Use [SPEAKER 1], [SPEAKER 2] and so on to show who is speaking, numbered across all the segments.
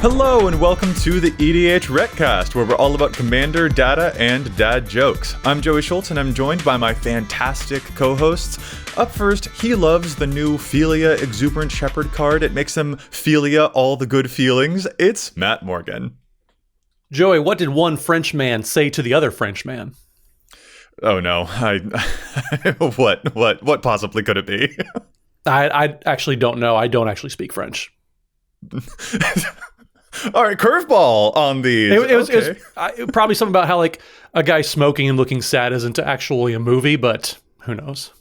[SPEAKER 1] Hello and welcome to the EDHRECast, where we're all about commander, data, and dad jokes. I'm Joey Schultz, and I'm joined by my fantastic co-hosts. Up first, he loves the new Philia Exuberant Shepherd card. It makes him Philia all the good feelings. It's Matt Morgan.
[SPEAKER 2] Joey, what did one French man say to the other French man?
[SPEAKER 1] Oh no, what possibly could it be?
[SPEAKER 2] I actually don't know. I don't actually speak French.
[SPEAKER 1] All right, curveball on these.
[SPEAKER 2] It was probably something about how like a guy smoking and looking sad isn't actually a movie, but who knows?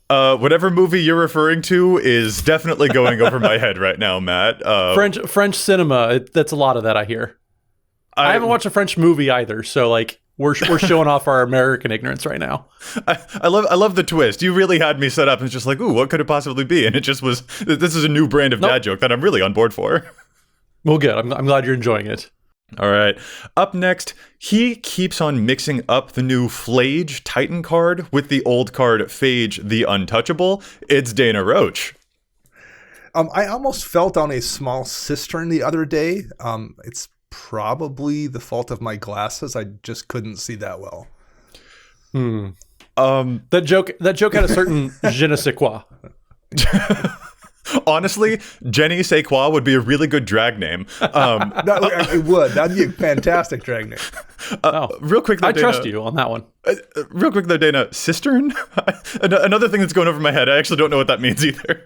[SPEAKER 1] Whatever movie you're referring to is definitely going over my head right now, Matt.
[SPEAKER 2] French cinema. That's a lot of that I hear. I haven't watched a French movie either, so like we're showing off our American ignorance right now.
[SPEAKER 1] I love the twist. You really had me set up and it's just like, ooh, what could it possibly be? And it just was. This is a new brand of dad joke that I'm really on board for.
[SPEAKER 2] Well, good. I'm glad you're enjoying it.
[SPEAKER 1] All right. Up next, he keeps on mixing up the new Flage Titan card with the old card Phage the Untouchable. It's Dana Roach.
[SPEAKER 3] I almost fell down a small cistern the other day. It's probably the fault of my glasses. I just couldn't see that well.
[SPEAKER 2] That joke had a certain je ne sais quoi.
[SPEAKER 1] Honestly, Jenny Sais Quoi would be a really good drag name.
[SPEAKER 3] It would. That'd be a fantastic drag name.
[SPEAKER 1] Real quick, though,
[SPEAKER 2] I trust you on that one.
[SPEAKER 1] Real quick, though, Dana, cistern? Another thing that's going over my head. I actually don't know what that means either.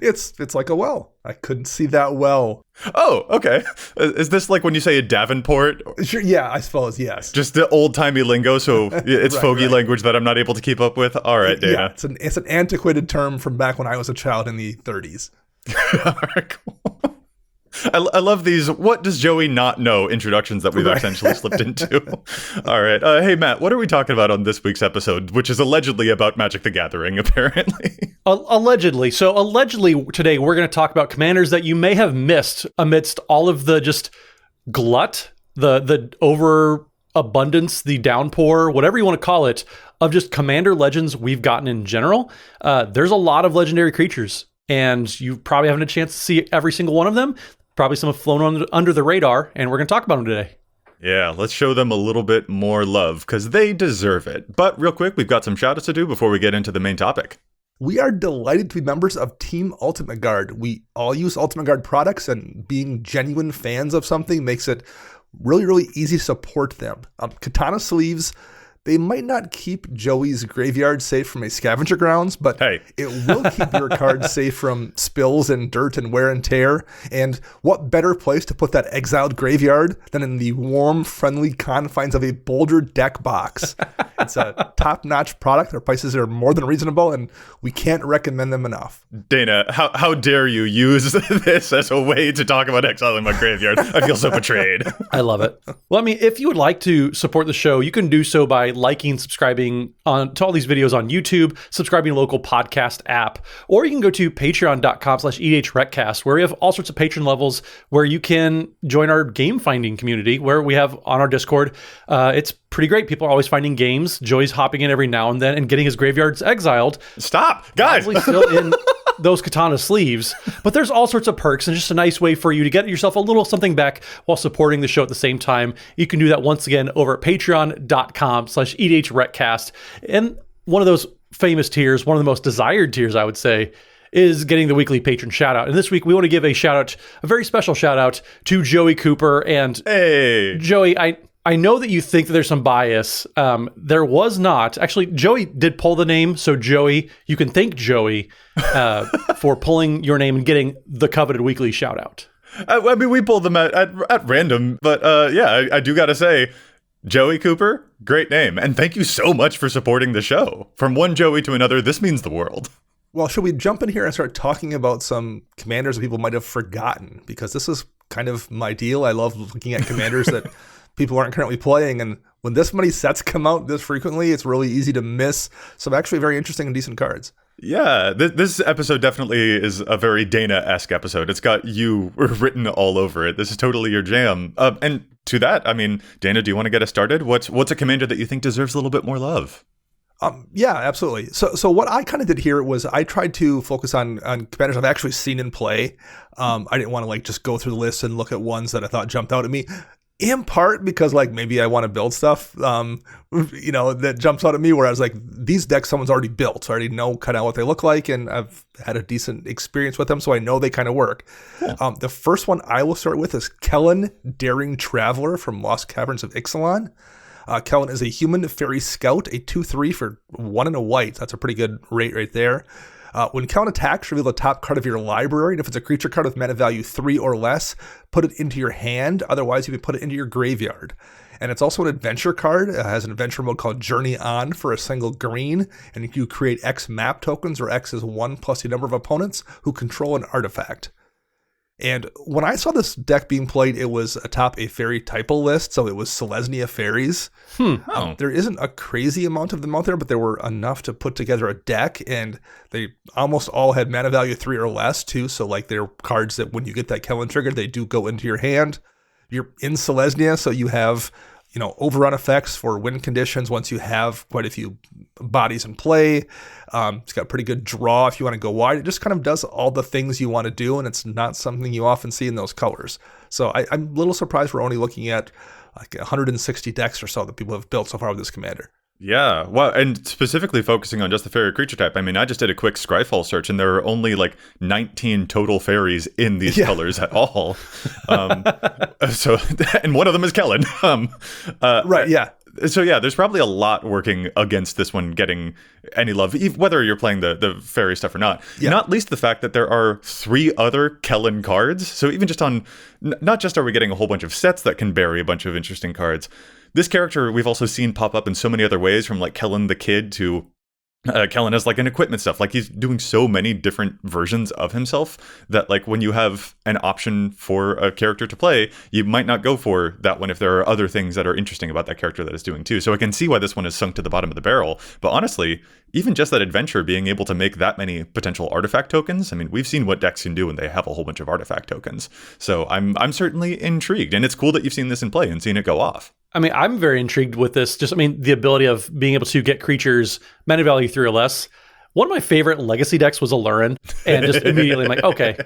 [SPEAKER 3] It's like a well. I couldn't see that well.
[SPEAKER 1] Oh, okay. Is this like when you say a Davenport?
[SPEAKER 3] Sure. Yeah, I suppose. Yes.
[SPEAKER 1] Just the old-timey lingo, so it's fogey language that I'm not able to keep up with. All right, Dana.
[SPEAKER 3] Yeah, it's an antiquated term from back when I was a child in the 30s.
[SPEAKER 1] All right, cool. I love these what does Joey not know introductions that we've essentially slipped into. All right. Hey, Matt, what are we talking about on this week's episode, which is allegedly about Magic the Gathering, apparently?
[SPEAKER 2] Allegedly. So allegedly today we're going to talk about commanders that you may have missed amidst all of the just glut, the overabundance, the downpour, whatever you want to call it, of just commander legends we've gotten in general. There's a lot of legendary creatures, and you probably haven't had a chance to see every single one of them. Probably some have flown under the radar, and we're going to talk about them today.
[SPEAKER 1] Yeah, let's show them a little bit more love, because they deserve it. But real quick, we've got some shoutouts to do before we get into the main topic.
[SPEAKER 3] We are delighted to be members of Team Ultimate Guard. We all use Ultimate Guard products, and being genuine fans of something makes it really, really easy to support them. Katana sleeves, they might not keep Joey's graveyard safe from a scavenger grounds, but it will keep your cards safe from spills and dirt and wear and tear. And what better place to put that exiled graveyard than in the warm, friendly confines of a Boulder deck box? It's a top-notch product. Their prices are more than reasonable, and we can't recommend them enough.
[SPEAKER 1] Dana, how dare you use this as a way to talk about exiling my graveyard? I feel so betrayed.
[SPEAKER 2] I love it. Well, I mean, if you would like to support the show, you can do so by liking, subscribing to all these videos on YouTube, subscribing to a local podcast app, or you can go to patreon.com/EDHRECast, where we have all sorts of patron levels where you can join our game finding community, where we have on our Discord. It's pretty great. People are always finding games. Joey's hopping in every now and then and getting his graveyards exiled.
[SPEAKER 1] Stop, guys.
[SPEAKER 2] Probably still in those katana sleeves, but there's all sorts of perks and just a nice way for you to get yourself a little something back while supporting the show at the same time. You can do that once again over at patreon.com/EDHRECast. And one of those famous tiers, one of the most desired tiers, I would say, is getting the weekly patron shout out. And this week we want to give a shout out, a very special shout out to Joey Cooper. And
[SPEAKER 1] hey,
[SPEAKER 2] Joey, I know that you think that there's some bias. There was not. Actually, Joey did pull the name. So Joey, you can thank Joey for pulling your name and getting the coveted weekly shout out.
[SPEAKER 1] I mean, we pulled them at random, but yeah, I do got to say, Joey Cooper, great name. And thank you so much for supporting the show. From one Joey to another, this means the world.
[SPEAKER 3] Well, should we jump in here and start talking about some commanders that people might have forgotten? Because this is kind of my deal. I love looking at commanders that people aren't currently playing. And when this many sets come out this frequently, it's really easy to miss some actually very interesting and decent cards.
[SPEAKER 1] Yeah, this episode definitely is a very Dana-esque episode. It's got you written all over it. This is totally your jam. And to that, I mean, Dana, do you want to get us started? What's a commander that you think deserves a little bit more love?
[SPEAKER 3] Yeah, absolutely. So what I kind of did here was I tried to focus on commanders I've actually seen in play. I didn't want to like just go through the list and look at ones that I thought jumped out at me. In part because like maybe I want to build stuff, that jumps out at me. Whereas like these decks, someone's already built, so I already know kind of what they look like, and I've had a decent experience with them, so I know they kind of work. Cool. The first one I will start with is Kellen, Daring Traveler from Lost Caverns of Ixalan. Kellen is a human fairy scout, a 2/3 for 1 and a white. That's a pretty good rate right there. When Kellen attacks, reveal the top card of your library, and if it's a creature card with mana value 3 or less, put it into your hand. Otherwise, you can put it into your graveyard. And it's also an adventure card. It has an adventure mode called Journey On for a single green, and you create X map tokens, where X is 1 plus the number of opponents who control an artifact. And when I saw this deck being played, it was atop a fairy typo list, so it was Selesnya fairies. There isn't a crazy amount of them out there, but there were enough to put together a deck, and they almost all had mana value 3 or less, too. So, like, they're cards that when you get that Kellen trigger, they do go into your hand. You're in Selesnya, so you have, overrun effects for win conditions once you have quite a few bodies in play. It's got a pretty good draw if you want to go wide. It just kind of does all the things you want to do, and it's not something you often see in those colors. So I'm a little surprised we're only looking at like 160 decks or so that people have built so far with this commander.
[SPEAKER 1] Yeah, well, and specifically focusing on just the fairy creature type, I mean, I just did a quick Scryfall search, and there are only like 19 total fairies in these colors at all. And one of them is Kellen.
[SPEAKER 3] Right, yeah.
[SPEAKER 1] So yeah, there's probably a lot working against this one getting any love, whether you're playing the fairy stuff or not. Yeah. Not least the fact that there are 3 other Kellen cards. So even just on, not just are we getting a whole bunch of sets that can bury a bunch of interesting cards, this character we've also seen pop up in so many other ways, from like Kellen the Kid to Kellen as like an equipment stuff. Like he's doing so many different versions of himself that like when you have an option for a character to play, you might not go for that one if there are other things that are interesting about that character that it's doing too. So I can see why this one is sunk to the bottom of the barrel. But honestly, even just that adventure being able to make that many potential artifact tokens, I mean, we've seen what decks can do when they have a whole bunch of artifact tokens. So I'm certainly intrigued, and it's cool that you've seen this in play and seen it go off.
[SPEAKER 2] I mean, I'm very intrigued with this. The ability of being able to get creatures mana value 3 or less. One of my favorite legacy decks was Alurin, and just immediately I'm like, okay,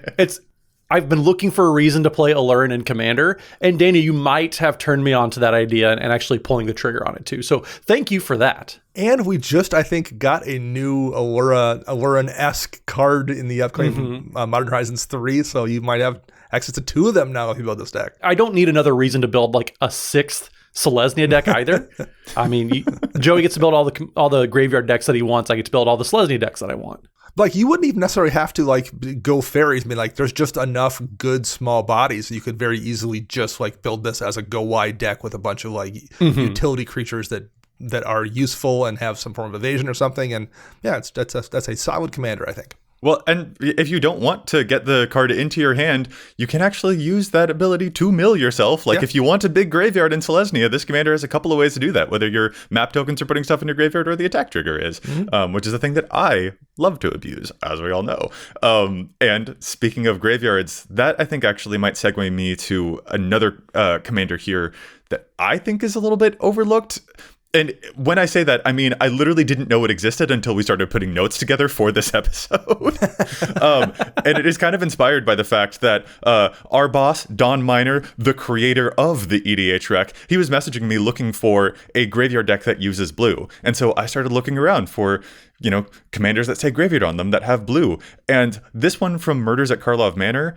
[SPEAKER 2] I've been looking for a reason to play Alurin in Commander, and Dana, you might have turned me on to that idea and actually pulling the trigger on it too. So thank you for that.
[SPEAKER 3] And we just, I think, got a new Alurin-esque card in the upcoming Modern Horizons 3, so you might have access to 2 of them now if you build this deck.
[SPEAKER 2] I don't need another reason to build like a 6th Selesnya deck either. I mean, Joey gets to build all the graveyard decks that he wants. I get to build all the Selesnya decks that I want.
[SPEAKER 3] Like, you wouldn't even necessarily have to like go fairies. I mean, like, there's just enough good small bodies that you could very easily just like build this as a go wide deck with a bunch of like utility creatures that are useful and have some form of evasion or something. And yeah, that's a solid commander, I think.
[SPEAKER 1] Well, and if you don't want to get the card into your hand, you can actually use that ability to mill yourself. Like if you want a big graveyard in Selesnya, this commander has a couple of ways to do that, whether your map tokens are putting stuff in your graveyard or the attack trigger is, which is a thing that I love to abuse, as we all know. And speaking of graveyards, that I think actually might segue me to another commander here that I think is a little bit overlooked. And when I say that, I mean, I literally didn't know it existed until we started putting notes together for this episode. And it is kind of inspired by the fact that our boss, Don Miner, the creator of the EDHREC, he was messaging me looking for a graveyard deck that uses blue. And so I started looking around for, commanders that say graveyard on them that have blue. And this one from Murders at Karlov Manor,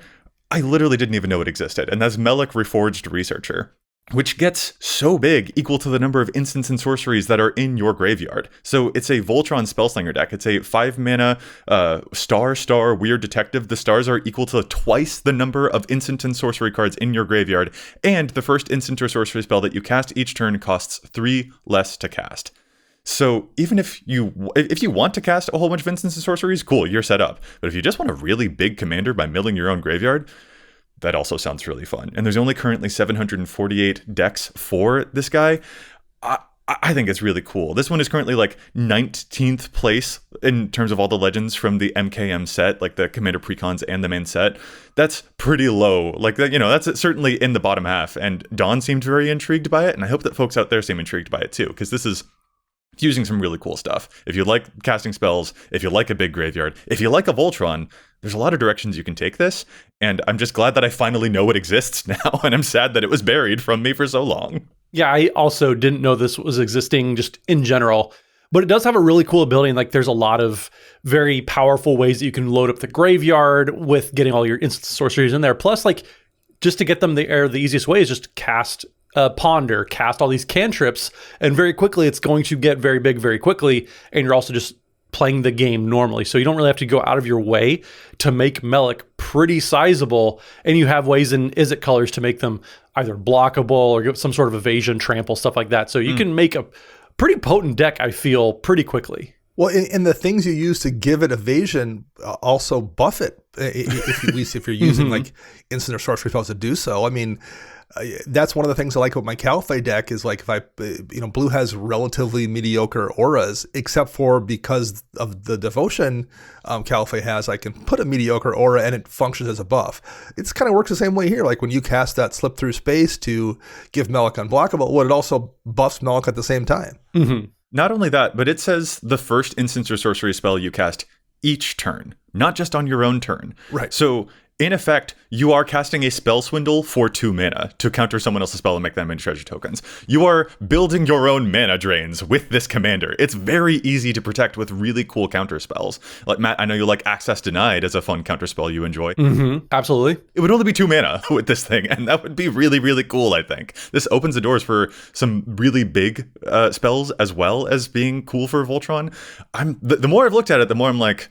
[SPEAKER 1] I literally didn't even know it existed. And that's Melic, Reforged Researcher, which gets so big, equal to the number of instants and sorceries that are in your graveyard. So it's a Voltron Spellslinger deck. It's a 5-mana star weird detective. The stars are equal to twice the number of instant and sorcery cards in your graveyard, and the first instant or sorcery spell that you cast each turn costs 3 less to cast. So even if you want to cast a whole bunch of instants and sorceries, cool, you're set up. But if you just want a really big commander by milling your own graveyard, that also sounds really fun. And there's only currently 748 decks for this guy. I think it's really cool. This one is currently like 19th place in terms of all the legends from the MKM set, like the Commander Precons and the main set. That's pretty low. Like, that's certainly in the bottom half. And Don seemed very intrigued by it. And I hope that folks out there seem intrigued by it too, because this is using some really cool stuff. If you like casting spells, if you like a big graveyard, if you like a Voltron, there's a lot of directions you can take this. And I'm just glad that I finally know it exists now. And I'm sad that it was buried from me for so long.
[SPEAKER 2] Yeah, I also didn't know this was existing just in general. But it does have a really cool ability, and like there's a lot of very powerful ways that you can load up the graveyard with getting all your instant sorceries in there. Plus, like, just to get them there, the easiest way is just cast Ponder, cast all these cantrips, and very quickly it's going to get very big very quickly, and you're also just playing the game normally. So you don't really have to go out of your way to make Melic pretty sizable, and you have ways in Izzet colors to make them either blockable or get some sort of evasion, trample, stuff like that. So you can make a pretty potent deck, I feel, pretty quickly.
[SPEAKER 3] Well, and the things you use to give it evasion also buff it, at least if you're using like instant or sorcery spells to do so. I mean, that's one of the things I like about my Caliphate deck is like if blue has relatively mediocre auras, except for because of the devotion Caliphate has, I can put a mediocre aura and it functions as a buff. It's kind of works the same way here. Like when you cast that slip through space to give Melic unblockable, it also buffs Melic at the same time.
[SPEAKER 2] Mm-hmm.
[SPEAKER 1] Not only that, but it says the first instance or sorcery spell you cast each turn, not just on your own turn.
[SPEAKER 3] Right.
[SPEAKER 1] So in effect, you are casting a spell swindle for 2 mana to counter someone else's spell and make them into treasure tokens. You are building your own mana drains with this commander. It's very easy to protect with really cool counter spells. Like Matt, I know you like Access Denied as a fun counter spell you enjoy.
[SPEAKER 2] Mm-hmm. Absolutely.
[SPEAKER 1] It would only be 2 mana with this thing, and that would be really, really cool, I think. This opens the doors for some really big spells as well as being cool for Voltron. The more I've looked at it, the more I'm like,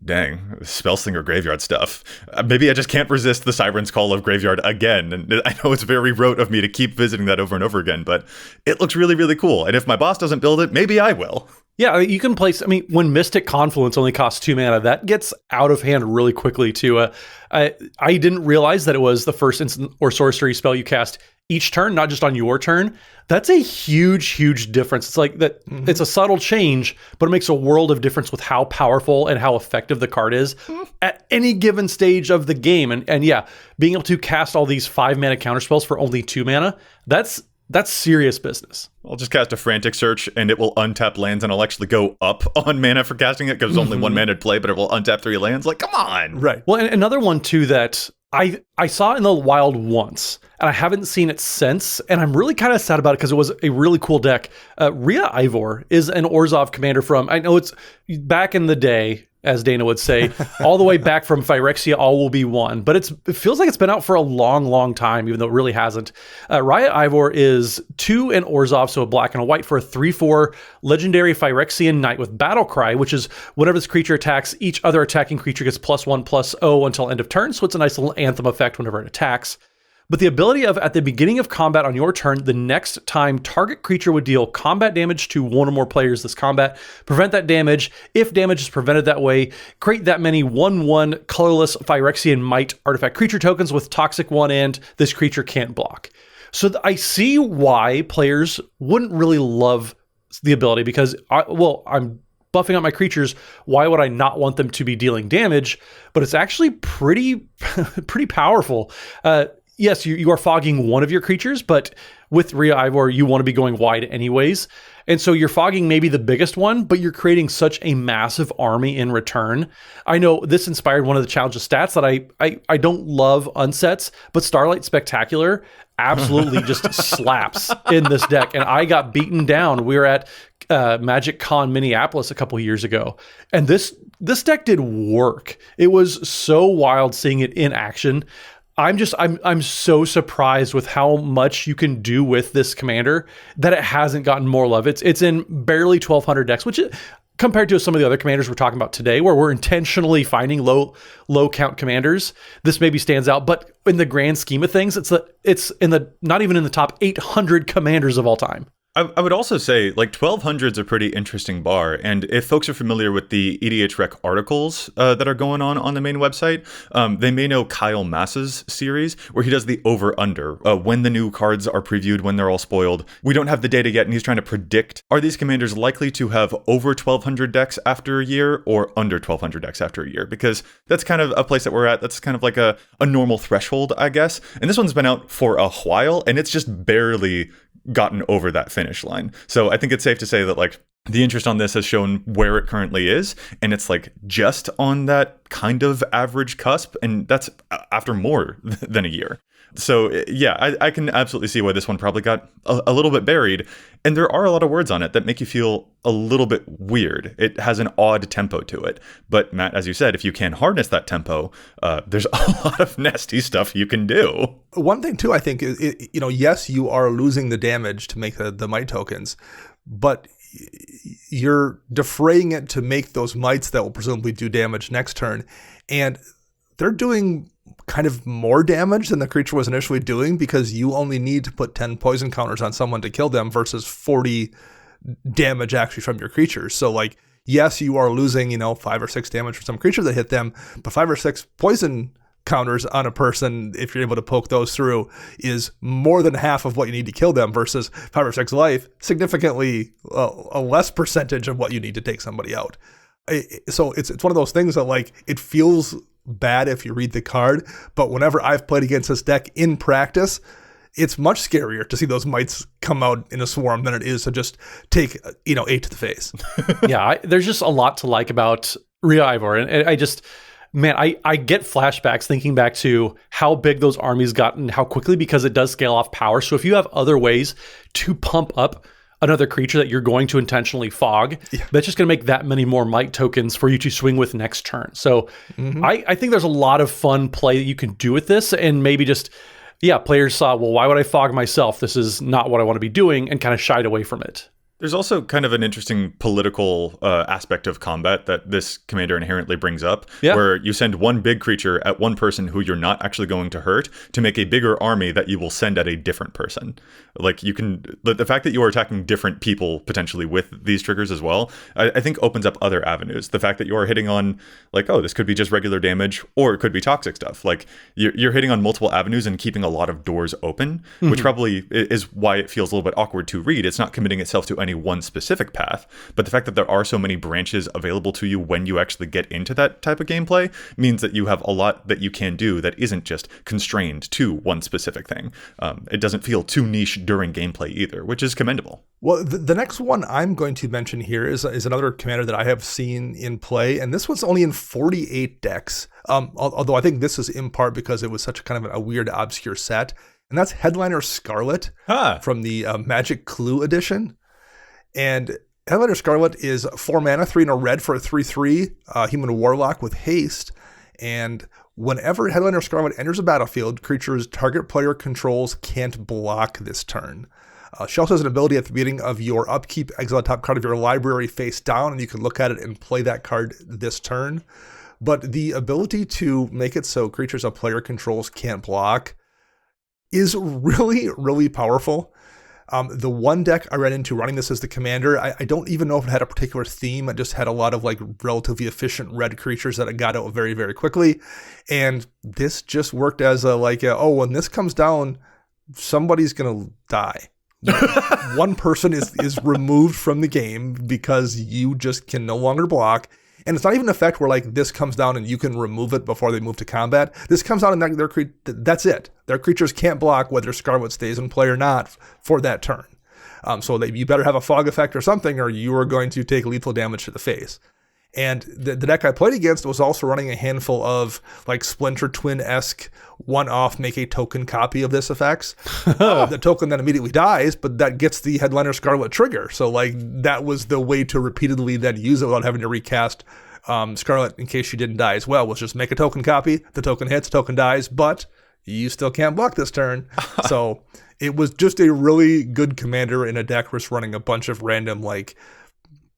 [SPEAKER 1] dang, Spellslinger graveyard stuff. Maybe I just can't resist the Siren's Call of Graveyard again. And I know it's very rote of me to keep visiting that over and over again, but it looks really, really cool. And if my boss doesn't build it, maybe I will.
[SPEAKER 2] Yeah, you can place, when Mystic Confluence only costs 2 mana, that gets out of hand really quickly too. I didn't realize that it was the first instant or sorcery spell you cast each turn, not just on your turn. That's a huge, huge difference. It's like that. It's a subtle change, but it makes a world of difference with how powerful and how effective the card is at any given stage of the game. And yeah, being able to cast all these 5 mana counter spells for only 2 mana, that's serious business.
[SPEAKER 1] I'll just cast a Frantic Search and it will untap lands and I'll actually go up on mana for casting it because only 1 mana to play, but it will untap 3 lands. Like, come on.
[SPEAKER 3] Right.
[SPEAKER 2] Well, and another one too that I saw in the wild once, and I haven't seen it since, and I'm really kind of sad about it because it was a really cool deck. Ria Ivor is an Orzhov commander from, I know it's back in the day, as Dana would say, all the way back from Phyrexia, All Will Be One. But it feels like it's been out for a long, long time, even though it really hasn't. Ria Ivor is 2 in Orzhov, so a black and a white for a 3/4 legendary Phyrexian Knight with Battle Cry, which is whenever this creature attacks, each other attacking creature gets +1/+0 until end of turn. So it's a nice little anthem effect whenever it attacks. But the ability of, at the beginning of combat on your turn, the next time target creature would deal combat damage to 1 or more players this combat, prevent that damage. If damage is prevented that way, create that many 1/1 colorless Phyrexian Might artifact creature tokens with Toxic 1 and this creature can't block. So I see why players wouldn't really love the ability because, I'm buffing out my creatures. Why would I not want them to be dealing damage? But it's actually pretty powerful. Yes, you are fogging one of your creatures, but with Ria Ivor, you want to be going wide anyways. And so you're fogging maybe the biggest one, but you're creating such a massive army in return. I know this inspired one of the challenges stats that I don't love unsets, but Starlight Spectacular absolutely just slaps in this deck. And I got beaten down. We were at Magic Con Minneapolis a couple years ago. And this deck did work. It was so wild seeing it in action. I'm so surprised with how much you can do with this commander that it hasn't gotten more love. It's in barely 1,200 decks, which is, compared to some of the other commanders we're talking about today, where we're intentionally finding low count commanders, this maybe stands out. But in the grand scheme of things, it's in the not even in the top 800 commanders of all time.
[SPEAKER 1] I would also say, like, 1,200 is a pretty interesting bar. And if folks are familiar with the EDHREC articles that are going on the main website, they may know Kyle Mass's series, where he does the over-under, when the new cards are previewed, when they're all spoiled. We don't have the data yet, and he's trying to predict, are these commanders likely to have over 1,200 decks after a year or under 1,200 decks after a year? Because that's kind of a place that we're at. That's kind of like a normal threshold, I guess. And this one's been out for a while, and it's just barely gotten over that finish line. So I think it's safe to say that like the interest on this has shown where it currently is, and it's like just on that kind of average cusp, and that's after more than a year. So yeah, I can absolutely see why this one probably got a little bit buried, and there are a lot of words on it that make you feel a little bit weird. It has an odd tempo to it, but Matt, as you said, if you can harness that tempo, there's a lot of nasty stuff you can do.
[SPEAKER 3] One thing too, I think, is, yes, you are losing the damage to make the might tokens, but you're defraying it to make those mites that will presumably do damage next turn, and they're doing kind of more damage than the creature was initially doing because you only need to put 10 poison counters on someone to kill them versus 40 damage actually from your creatures. So like, yes, you are losing, 5 or 6 damage from some creature that hit them, but 5 or 6 poison counters on a person, if you're able to poke those through, is more than half of what you need to kill them versus 5 or 6 life, significantly a less percentage of what you need to take somebody out. So it's one of those things that like, it feels bad if you read the card, but whenever I've played against this deck in practice, it's much scarier to see those mites come out in a swarm than it is to just take 8 to the face.
[SPEAKER 2] Yeah, there's just a lot to like about Ria Ivor, and I just, man, I get flashbacks thinking back to how big those armies got and how quickly, because it does scale off power. So if you have other ways to pump up another creature that you're going to intentionally fog, that's just going to make that many more might tokens for you to swing with next turn. So I think there's a lot of fun play that you can do with this, and maybe just, players saw, well, why would I fog myself? This is not what I want to be doing, and kind of shied away from it.
[SPEAKER 1] There's also kind of an interesting political aspect of combat that this commander inherently brings up, where you send one big creature at one person who you're not actually going to hurt to make a bigger army that you will send at a different person. Like you can, the fact that you are attacking different people potentially with these triggers as well, I think opens up other avenues. The fact that you are hitting on like, oh, this could be just regular damage, or it could be toxic stuff. Like you're hitting on multiple avenues and keeping a lot of doors open, which probably is why it feels a little bit awkward to read. It's not committing itself to any one specific path, but the fact that there are so many branches available to you when you actually get into that type of gameplay means that you have a lot that you can do that isn't just constrained to one specific thing. It doesn't feel too niche during gameplay either, which is commendable.
[SPEAKER 3] Well, the next one I'm going to mention here is another commander that I have seen in play, and this one's only in 48 decks, although I think this is in part because it was such a kind of a weird, obscure set, and that's Headliner Scarlet from the Magic Clue edition. And Headliner Scarlet is 4 mana, 3 and a red for a 3/3 human warlock with haste. And whenever Headliner Scarlet enters a battlefield, creatures target player controls can't block this turn. She also has an ability at the beginning of your upkeep, exile the top card of your library face down, and you can look at it and play that card this turn. But the ability to make it so creatures of player controls can't block is really, really powerful. The one deck I ran into running this as the commander, I don't even know if it had a particular theme. It just had a lot of like relatively efficient red creatures that it got out very, very quickly. And this just worked as when this comes down, somebody's going to die. One person is removed from the game because you just can no longer block. And it's not even an effect where like this comes down and you can remove it before they move to combat. This comes down and that's it. Their creatures can't block whether Scarlet stays in play or not for that turn. So you better have a fog effect or something, or you are going to take lethal damage to the face. And the deck I played against was also running a handful of like Splinter Twin-esque one-off make a token copy of this effects. The token then immediately dies, but that gets the Headliner Scarlet trigger. So like that was the way to repeatedly then use it without having to recast Scarlet in case she didn't die as well, was just make a token copy, the token hits, token dies, but you still can't block this turn. So it was just a really good commander in a deck was running a bunch of random like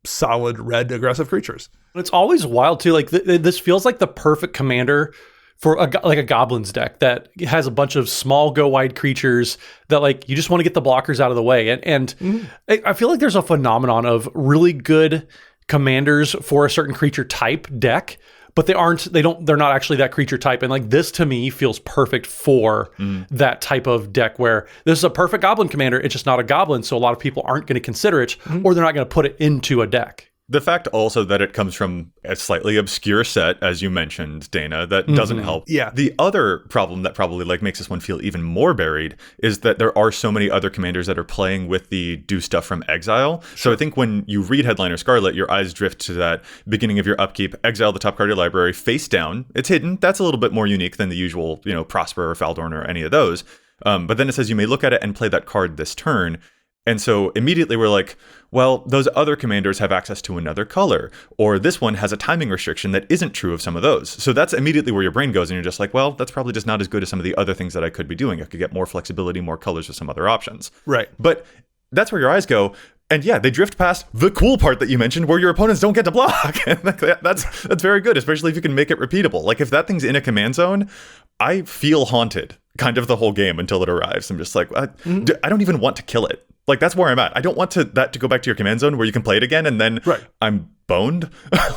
[SPEAKER 3] solid red aggressive creatures.
[SPEAKER 2] It's always wild too. Like this feels like the perfect commander for a goblins deck that has a bunch of small go wide creatures that like you just want to get the blockers out of the way. And I feel like there's a phenomenon of really good commanders for a certain creature type deck, but they're not actually that creature type. And like this to me feels perfect for that type of deck where this is a perfect goblin commander. It's just not a goblin. So a lot of people aren't going to consider it or they're not going to put it into a deck.
[SPEAKER 1] The fact also that it comes from a slightly obscure set, as you mentioned, Dana, that doesn't help.
[SPEAKER 3] Yeah.
[SPEAKER 1] The other problem that probably like makes this one feel even more buried is that there are so many other commanders that are playing with the do stuff from exile. So I think when you read Headliner Scarlet, your eyes drift to that beginning of your upkeep, exile the top card of your library, face down. It's hidden. That's a little bit more unique than the usual, Prosper or Faldorn or any of those. But then it says you may look at it and play that card this turn. And so immediately we're like, well, those other commanders have access to another color, or this one has a timing restriction that isn't true of some of those. So that's immediately where your brain goes, and you're just like, well, that's probably just not as good as some of the other things that I could be doing. I could get more flexibility, more colors with some other options.
[SPEAKER 3] Right.
[SPEAKER 1] But that's where your eyes go. And yeah, they drift past the cool part that you mentioned where your opponents don't get to block. And that's very good, especially if you can make it repeatable. Like if that thing's in a command zone, I feel haunted kind of the whole game until it arrives. I'm just like, I don't even want to kill it. Like that's where I'm at. I don't want that to go back to your command zone where you can play it again and then I'm boned.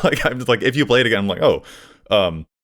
[SPEAKER 1] Like I'm just like, if you play it again, I'm like,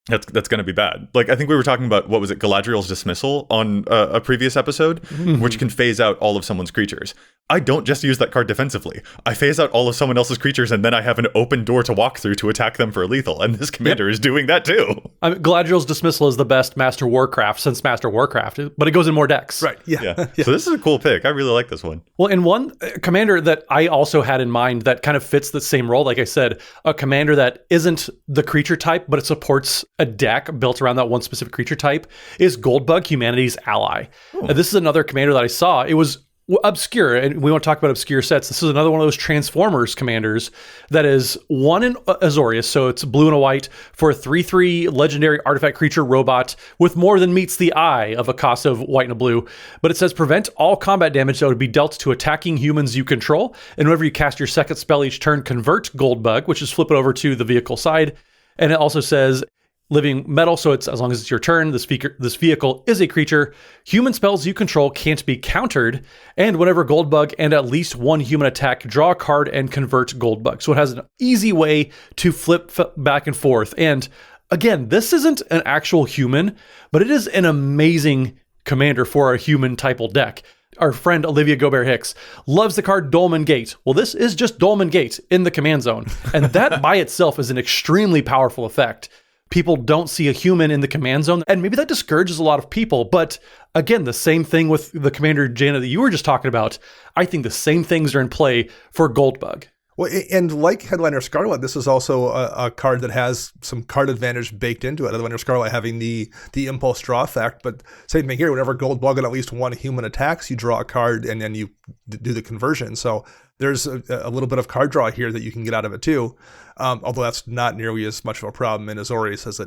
[SPEAKER 1] that's going to be bad. Like I think we were talking about, what was it, Galadriel's Dismissal on a previous episode, which can phase out all of someone's creatures. I don't just use that card defensively. I phase out all of someone else's creatures, and then I have an open door to walk through to attack them for lethal. And this commander is doing that too.
[SPEAKER 2] Galadriel's Dismissal is the best Master Warcraft since Master Warcraft, but it goes in more decks.
[SPEAKER 3] Right. Yeah.
[SPEAKER 1] Yeah. So this is a cool pick. I really like this one.
[SPEAKER 2] Well, and one commander that I also had in mind that kind of fits the same role, like I said, a commander that isn't the creature type, but it supports a deck built around that one specific creature type, is Goldbug, Humanity's Ally. This is another commander that I saw. It was obscure, and we want to talk about obscure sets. This is another one of those Transformers commanders that is one in Azorius, so it's blue and a white for a 3/3 legendary artifact creature robot with more than meets the eye of a cost of white and a blue. But it says prevent all combat damage that would be dealt to attacking humans you control, and whenever you cast your second spell each turn, convert Goldbug, which is flip it over to the vehicle side. And it also says living metal, so it's as long as it's your turn, this vehicle is a creature. Human spells you control can't be countered, and whenever Goldbug and at least one human attack, draw a card and convert Goldbug. So it has an easy way to flip back and forth. And again, this isn't an actual human, but it is an amazing commander for a human typal deck. Our friend Olivia Gobert-Hicks loves the card Dolmen Gate. Well, this is just Dolmen Gate in the command zone, and that by itself is an extremely powerful effect. People don't see a human in the command zone, and maybe that discourages a lot of people. But again, the same thing with the commander, Jana, that you were just talking about. I think the same things are in play for Goldbug.
[SPEAKER 3] Well, and like Headliner Scarlet, this is also a card that has some card advantage baked into it. Headliner Scarlet having the impulse draw effect, but same thing here. Whenever Goldbug and at least one human attacks, you draw a card and then you do the conversion. So there's a little bit of card draw here that you can get out of it too. Although that's not nearly as much of a problem in Azorius as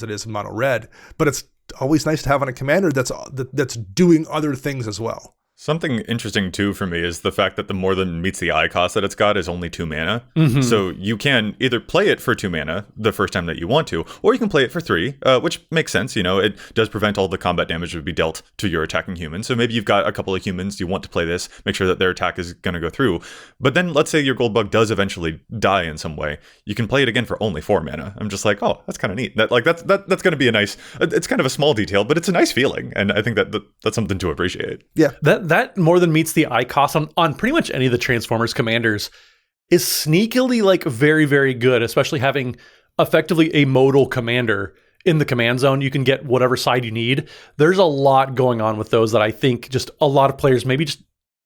[SPEAKER 3] it is in Mono Red. But it's always nice to have on a commander that's doing other things as well.
[SPEAKER 1] Something interesting, too, for me is the fact that the more than meets the eye cost that it's got is only 2 mana. So you can either play it for 2 mana the first time that you want to, or you can play it for 3, which makes sense. It does prevent all the combat damage that would be dealt to your attacking human. So maybe you've got a couple of humans, you want to play this, make sure that their attack is going to go through. But then let's say your Goldbug does eventually die in some way. You can play it again for only 4 mana. I'm just like, oh, that's kind of neat. That's going to be a nice, it's kind of a small detail, but it's a nice feeling. And I think that's something to appreciate.
[SPEAKER 3] Yeah.
[SPEAKER 2] That more than meets the eye cost on pretty much any of the Transformers commanders is sneakily like very, very good, especially having effectively a modal commander in the command zone. You can get whatever side you need. There's a lot going on with those that I think just a lot of players maybe just,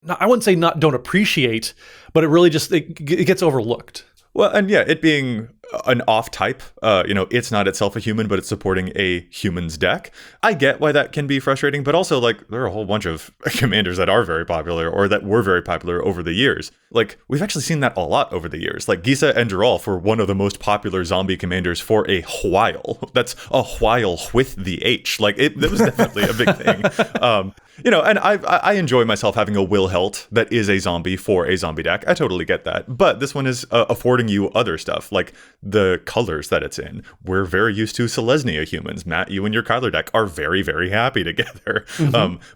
[SPEAKER 2] I wouldn't say don't appreciate, but it really just, it gets overlooked.
[SPEAKER 1] Well, and yeah, it being an off type, it's not itself a human, but it's supporting a human's deck. I get why that can be frustrating, but also like there are a whole bunch of commanders that are very popular or that were very popular over the years. Like we've actually seen that a lot over the years. Like Gisa and Geralt for one of the most popular zombie commanders for a while. That's a while with the H. Like that was definitely a big thing. And I enjoy myself having a Will Helt that is a zombie for a zombie deck. I totally get that. But this one is affording you other stuff, like the colors that it's in. We're very used to Selesnya humans. Matt, you and your Kyler deck are very, very happy together.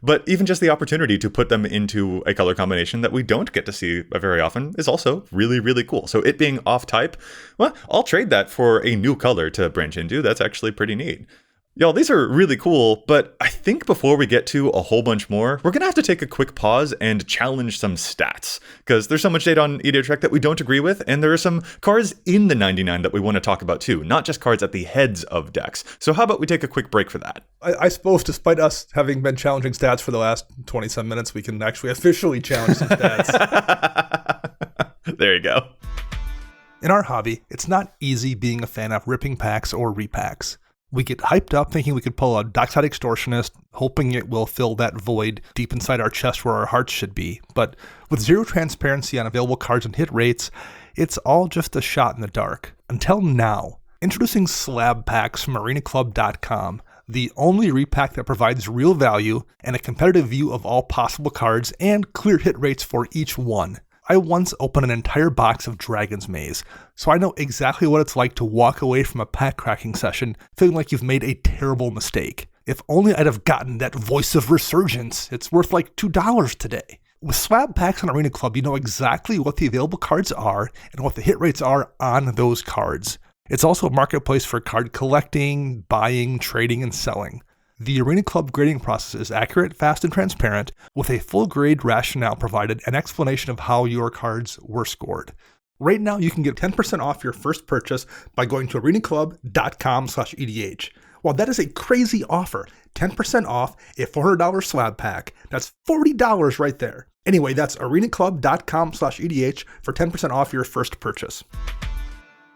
[SPEAKER 1] But even just the opportunity to put them into a color combination that we don't get to see very often is also really, really cool. So it being off type, well, I'll trade that for a new color to branch into. That's actually pretty neat. Y'all, these are really cool, but I think before we get to a whole bunch more, we're going to have to take a quick pause and challenge some stats, because there's so much data on EDHREC that we don't agree with, and there are some cards in the 99 that we want to talk about too, not just cards at the heads of decks. So how about we take a quick break for that?
[SPEAKER 3] I suppose despite us having been challenging stats for the last 20-some minutes, we can actually officially challenge some stats.
[SPEAKER 1] There you go.
[SPEAKER 3] In our hobby, it's not easy being a fan of ripping packs or repacks. We get hyped up thinking we could pull a Dockside Extortionist, hoping it will fill that void deep inside our chest where our hearts should be. But with zero transparency on available cards and hit rates, it's all just a shot in the dark. Until now. Introducing slab packs from arenaclub.com, the only repack that provides real value and a competitive view of all possible cards and clear hit rates for each one. I once opened an entire box of Dragon's Maze, so I know exactly what it's like to walk away from a pack cracking session feeling like you've made a terrible mistake. If only I'd have gotten that Voice of Resurgence. It's worth like $2 today. With slab packs on Arena Club, you know exactly what the available cards are and what the hit rates are on those cards. It's also a marketplace for card collecting, buying, trading, and selling. The Arena Club grading process is accurate, fast, and transparent, with a full grade rationale provided and explanation of how your cards were scored. Right now, you can get 10% off your first purchase by going to arenaclub.com/EDH. While that is a crazy offer, 10% off a $400 slab pack, that's $40 right there. Anyway, that's arenaclub.com/EDH for 10% off your first purchase.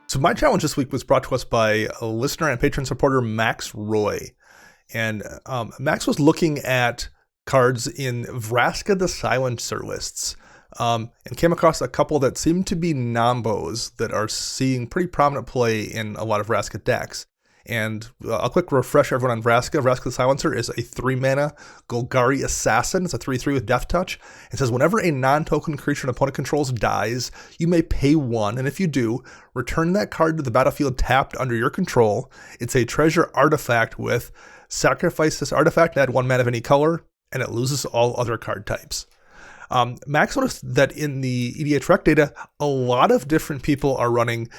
[SPEAKER 3] So my challenge this week was brought to us by a listener and patron supporter, Max Roy. And Max was looking at cards in Veraxa the Silencer lists and came across a couple that seemed to be Nombos that are seeing pretty prominent play in a lot of Veraxa decks. And a quick refresher everyone on Veraxa. Veraxa the Silencer is a 3-mana Golgari Assassin. It's a 3/3 with Death Touch. It says whenever a non-token creature an opponent controls dies, you may pay 1, and if you do, return that card to the battlefield tapped under your control. It's a treasure artifact with sacrifice this artifact and add 1 mana of any color, and it loses all other card types. Max noticed that in the EDHREC data, a lot of different people are running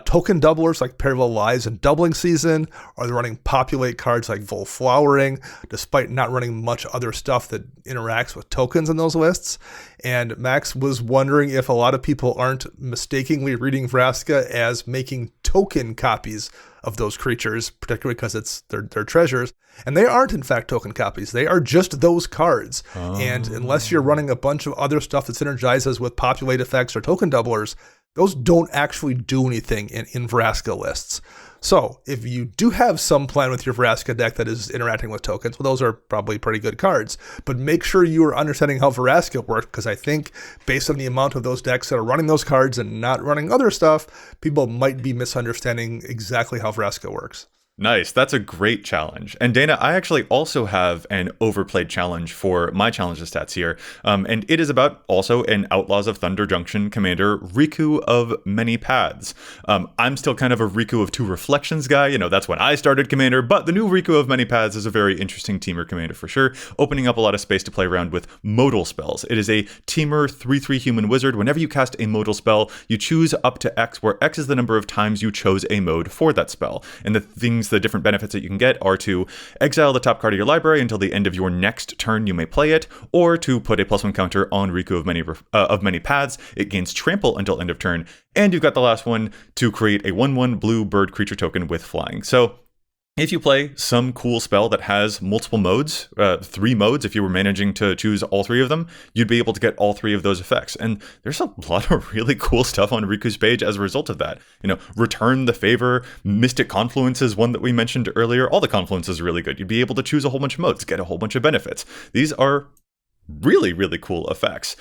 [SPEAKER 3] token doublers like Parallel Lives and Doubling Season, or they're running populate cards like Vol Flowering, despite not running much other stuff that interacts with tokens in those lists. And Max was wondering if a lot of people aren't mistakenly reading Veraxa as making token copies of those creatures, particularly because it's their treasures. And they aren't, in fact, token copies. They are just those cards. Oh. And unless you're running a bunch of other stuff that synergizes with populate effects or token doublers, those don't actually do anything in Veraxa lists. So if you do have some plan with your Veraxa deck that is interacting with tokens, well, those are probably pretty good cards. But make sure you are understanding how Veraxa works, because I think based on the amount of those decks that are running those cards and not running other stuff, people might be misunderstanding exactly how Veraxa works.
[SPEAKER 1] Nice. That's a great challenge. And Dana, I actually also have an overplayed challenge for my challenge stats here. And it is about also an Outlaws of Thunder Junction commander, Riku of Many Paths. I'm still kind of a Riku of Two Reflections guy. You know, that's when I started commander, but the new Riku of Many Paths is a very interesting teamer commander for sure, opening up a lot of space to play around with modal spells. It is a teamer 3/3 human wizard. Whenever you cast a modal spell, you choose up to X, where X is the number of times you chose a mode for that spell. And the different benefits that you can get are to exile the top card of your library until the end of your next turn you may play it, or to put a +1 counter on Riku of Many Paths. It gains trample until end of turn, and you've got the last one to create a 1/1 blue bird creature token with flying. So if you play some cool spell that has multiple modes, 3 modes, if you were managing to choose all 3 of them, you'd be able to get all 3 of those effects. And there's a lot of really cool stuff on Riku's page as a result of that. You know, Return the Favor, Mystic Confluence is one that we mentioned earlier. All the Confluence is really good. You'd be able to choose a whole bunch of modes, get a whole bunch of benefits. These are really, really cool effects.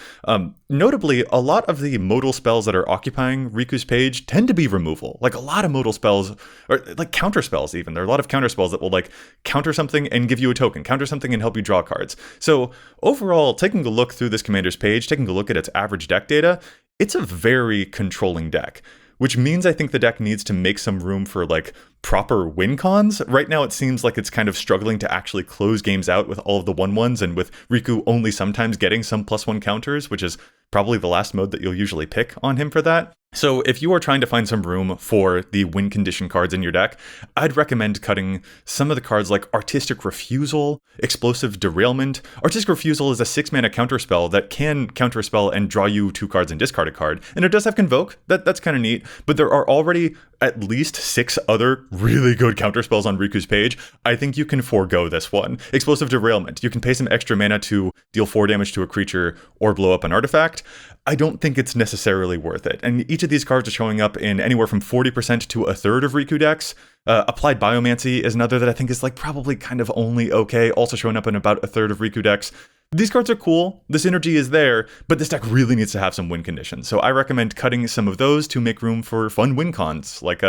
[SPEAKER 1] Notably, a lot of the modal spells that are occupying Riku's page tend to be removal. Like a lot of modal spells, or like counter spells even. There are a lot of counter spells that will like counter something and give you a token, counter something and help you draw cards. So overall, taking a look through this commander's page, taking a look at its average deck data, it's a very controlling deck. Which means I think the deck needs to make some room for like proper win cons. Right now, it seems like it's kind of struggling to actually close games out with all of the 1/1s, and with Riku only sometimes getting some +1 counters, which is probably the last mode that you'll usually pick on him for that. So if you are trying to find some room for the win condition cards in your deck, I'd recommend cutting some of the cards like Artistic Refusal, Explosive Derailment. Artistic Refusal is a 6-mana counterspell that can counterspell and draw you 2 cards and discard a card. And it does have Convoke, that's kind of neat, but there are already at least 6 other really good counterspells on Riku's page. I think you can forego this one. Explosive Derailment. You can pay some extra mana to deal 4 damage to a creature or blow up an artifact. I don't think it's necessarily worth it. And each of these cards are showing up in anywhere from 40% to a third of Riku decks. Applied Biomancy is another that I think is like probably kind of only okay, also showing up in about a third of Riku decks. These cards are cool, the synergy is there, but this deck really needs to have some win conditions. So I recommend cutting some of those to make room for fun win cons. Like,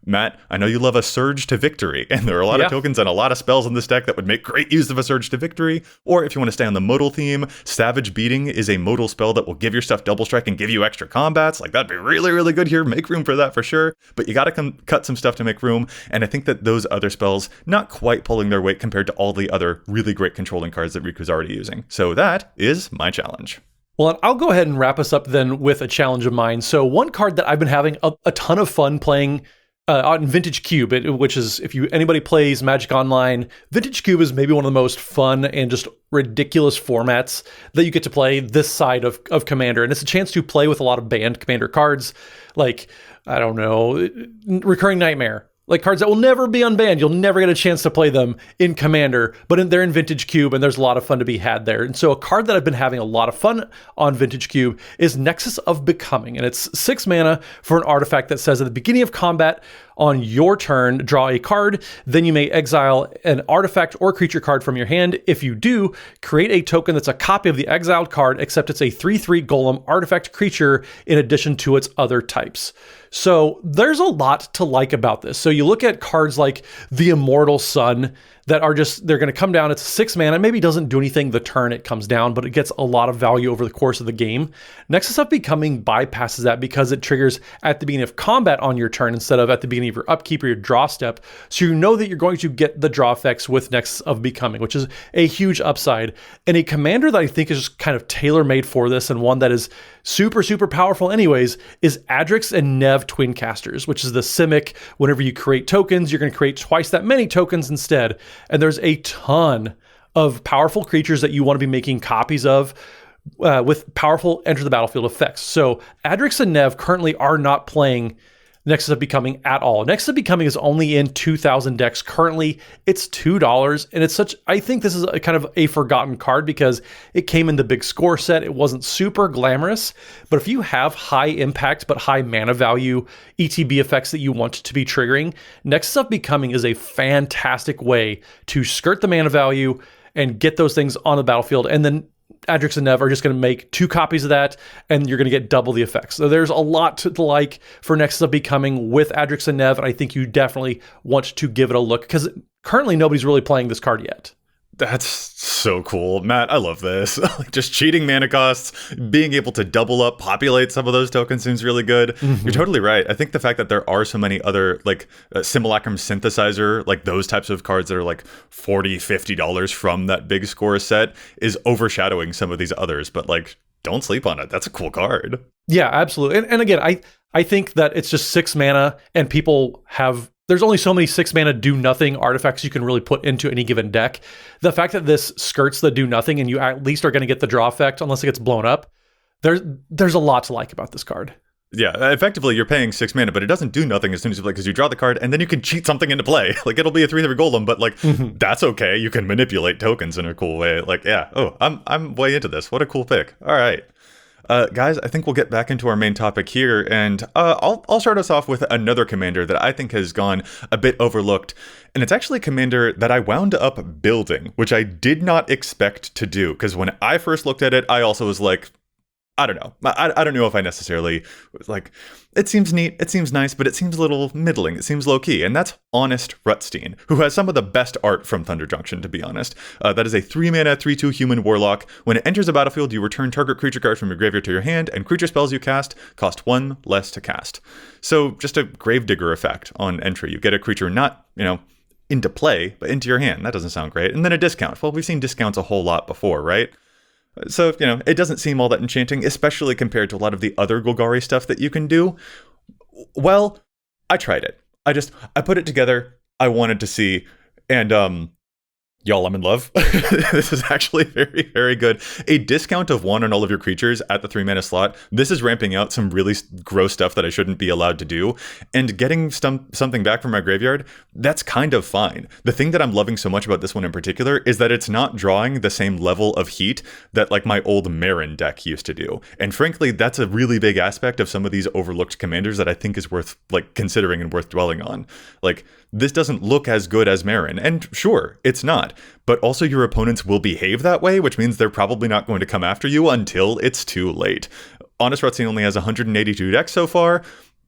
[SPEAKER 1] Matt, I know you love a Surge to Victory, and there are a lot of tokens and a lot of spells in this deck that would make great use of a Surge to Victory. Or if you want to stay on the modal theme, Savage Beating is a modal spell that will give your stuff double strike and give you extra combats. Like, that'd be really, really good here. Make room for that for sure. But you gotta cut some stuff to make room, and I think that those other spells, not quite pulling their weight compared to all the other really great controlling cards that Riku's already using. So that is my challenge.
[SPEAKER 2] Well, I'll go ahead and wrap us up then with a challenge of mine. So one card that I've been having a ton of fun playing on Vintage Cube, which is, if anybody plays Magic Online, Vintage Cube is maybe one of the most fun and just ridiculous formats that you get to play this side of Commander. And it's a chance to play with a lot of banned Commander cards, like, I don't know, Recurring Nightmare. Like cards that will never be unbanned. You'll never get a chance to play them in Commander, but they're in Vintage Cube, and there's a lot of fun to be had there. And so a card that I've been having a lot of fun on Vintage Cube is Nexus of Becoming, and it's 6 mana for an artifact that says at the beginning of combat, on your turn, draw a card, then you may exile an artifact or creature card from your hand. If you do, create a token that's a copy of the exiled card, except it's a 3/3 golem artifact creature in addition to its other types. So there's a lot to like about this. So you look at cards like the Immortal Sun that are just, they're going to come down. It's 6 mana, maybe doesn't do anything the turn it comes down, but it gets a lot of value over the course of the game. Nexus of Becoming bypasses that because it triggers at the beginning of combat on your turn instead of at the beginning of your upkeep or your draw step. So you know that you're going to get the draw effects with Nexus of Becoming, which is a huge upside. And a commander that I think is just kind of tailor-made for this, and one that is super, super powerful anyways, is Adrix and Nev Twincasters, which is the Simic. Whenever you create tokens, you're going to create twice that many tokens instead. And there's a ton of powerful creatures that you want to be making copies of with powerful enter the battlefield effects. So Adrix and Nev currently are not playing Nexus of Becoming at all. Nexus of Becoming is only in 2,000 decks. Currently, it's $2, and it's such, I think this is a kind of a forgotten card because it came in the big score set. It wasn't super glamorous, but if you have high impact but high mana value ETB effects that you want to be triggering, Nexus of Becoming is a fantastic way to skirt the mana value and get those things on the battlefield, and then Adrix and Nev are just going to make 2 copies of that, and you're going to get double the effects. So there's a lot to like for Nexus of Becoming with Adrix and Nev, and I think you definitely want to give it a look because currently nobody's really playing this card yet.
[SPEAKER 1] That's so cool, Matt. I love this. Like just cheating mana costs, being able to double up, populate some of those tokens seems really good. Mm-hmm. You're totally right. I think the fact that there are so many other like Simulacrum Synthesizer, like those types of cards that are like $40, $50 from that big score set is overshadowing some of these others. But like, don't sleep on it. That's a cool card.
[SPEAKER 2] Yeah, absolutely. And again, I think that it's just 6 mana, and people have. There's only so many 6 mana do nothing artifacts you can really put into any given deck. The fact that this skirts the do nothing and you at least are going to get the draw effect unless it gets blown up, there's a lot to like about this card.
[SPEAKER 1] Yeah, effectively you're paying 6 mana, but it doesn't do nothing as soon as you play because you draw the card and then you can cheat something into play. Like it'll be a 3/3 golem, but like that's okay. You can manipulate tokens in a cool way. Like yeah, I'm way into this. What a cool pick. All right. Guys, I think we'll get back into our main topic here, and I'll start us off with another commander that I think has gone a bit overlooked, and it's actually a commander that I wound up building, which I did not expect to do, because when I first looked at it, I also was like, I don't know. I don't know if I necessarily, like, it seems neat, it seems nice, but it seems a little middling, it seems low-key, and that's Honest Rutstein, who has some of the best art from Thunder Junction, to be honest. That is a 3-mana, 3/2 human warlock. When it enters a battlefield, you return target creature card from your graveyard to your hand, and creature spells you cast cost 1 less to cast. So just a Gravedigger effect on entry. You get a creature not, into play, but into your hand. That doesn't sound great. And then a discount. Well, we've seen discounts a whole lot before, right? So, it doesn't seem all that enchanting, especially compared to a lot of the other Golgari stuff that you can do. Well, I tried it. I put it together. I wanted to see, and y'all, I'm in love. This is actually very, very good. A discount of 1 on all of your creatures at the 3-mana slot. This is ramping out some really gross stuff that I shouldn't be allowed to do. And getting something back from my graveyard, that's kind of fine. The thing that I'm loving so much about this one in particular is that it's not drawing the same level of heat that like my old Marin deck used to do. And frankly, that's a really big aspect of some of these overlooked commanders that I think is worth like considering and worth dwelling on. Like, this doesn't look as good as Marin, and sure, it's not. But also your opponents will behave that way, which means they're probably not going to come after you until it's too late. Honest Rutstein only has 182 decks so far.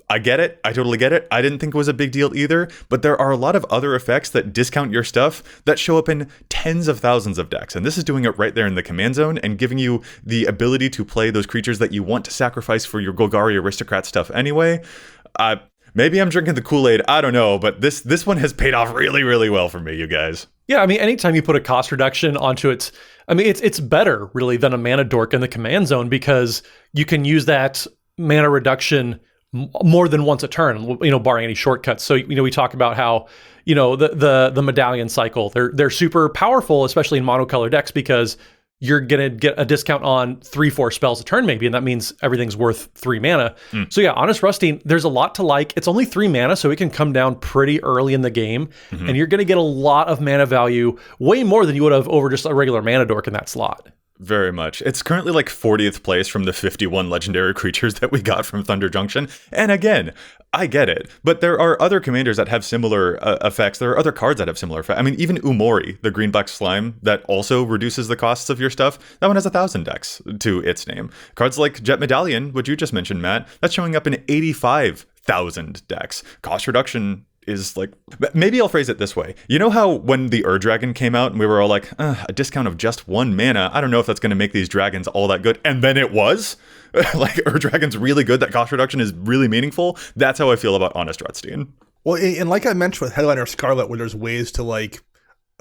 [SPEAKER 1] I get it. I totally get it. I didn't think it was a big deal either, but there are a lot of other effects that discount your stuff that show up in tens of thousands of decks. And this is doing it right there in the command zone and giving you the ability to play those creatures that you want to sacrifice for your Golgari Aristocrat stuff anyway. Maybe I'm drinking the Kool-Aid, I don't know, but this one has paid off really, really well for me, you guys.
[SPEAKER 2] Yeah, I mean, anytime you put a cost reduction onto it's better, really, than a mana dork in the command zone because you can use that mana reduction more than once a turn, barring any shortcuts. So, we talk about how, the medallion cycle, they're super powerful, especially in monocolor decks, because you're going to get a discount on 3-4 spells a turn maybe, and that means everything's worth 3 mana. So yeah, Honest Rutstein, there's a lot to like. It's only 3 mana, so it can come down pretty early in the game, and you're going to get a lot of mana value, way more than you would have over just a regular mana dork in that slot.
[SPEAKER 1] Very much. It's currently like 40th place from the 51 legendary creatures that we got from Thunder Junction. And again, I get it. But there are other commanders that have similar effects. There are other cards that have similar effects. I mean, even Umori, the green-black slime, that also reduces the costs of your stuff, that one has 1,000 decks to its name. Cards like Jet Medallion, which you just mentioned, Matt, that's showing up in 85,000 decks. Cost reduction is like, maybe I'll phrase it this way. You know how when the Dragon came out and we were all like, a discount of just 1 mana, I don't know if that's going to make these dragons all that good. And then it was like Dragon's really good. That cost reduction is really meaningful. That's how I feel about Honest Rutstein.
[SPEAKER 3] Well, and like I mentioned with Headliner Scarlet, where there's ways to like